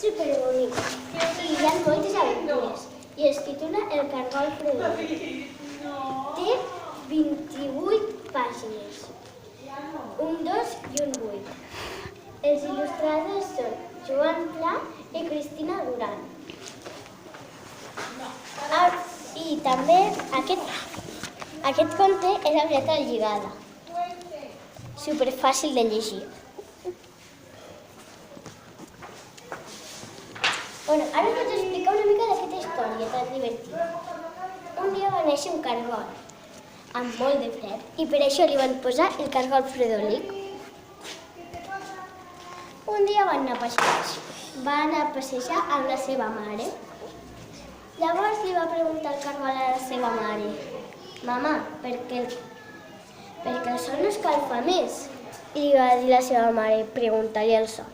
superbonic i hi ha moltes aventures i es titula El cargol Fredolic. Té 28 pàgines, un 2 i un 8. Els il·lustradors són Joan Pla i Cristina Duran. I també aquest conte és amb lletra lligada. Superfàcil de llegir. Ara us vaig explicar una mica d'aquesta història tan divertida. Un dia va néixer un cargol amb molt de fred i per això li van posar el cargol Fredolic. Un dia van anar a passejar amb la seva mare. Llavors li va preguntar el cargol a la seva mare: «Mama, per què el sol no escalfa més?» I li va dir la seva mare: «Pregunta-li al sol».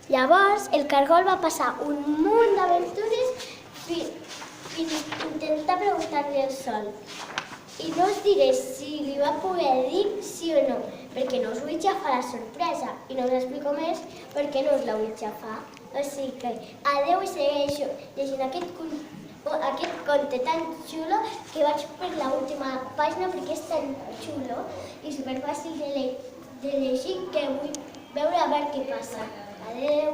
Llavors el cargol va passar un munt d'aventures fins a intentar preguntar-li al sol. I no us diré si li va poder dir sí o no, perquè no us vull xafar la sorpresa i no us explico més perquè no us la vull xafar. O sigui que adeu i segueixo llegint aquest conte tan xulo que vaig per l'última pàgina perquè és tan xulo i superfàcil de llegir que vull veure a veure què passa. Adeu!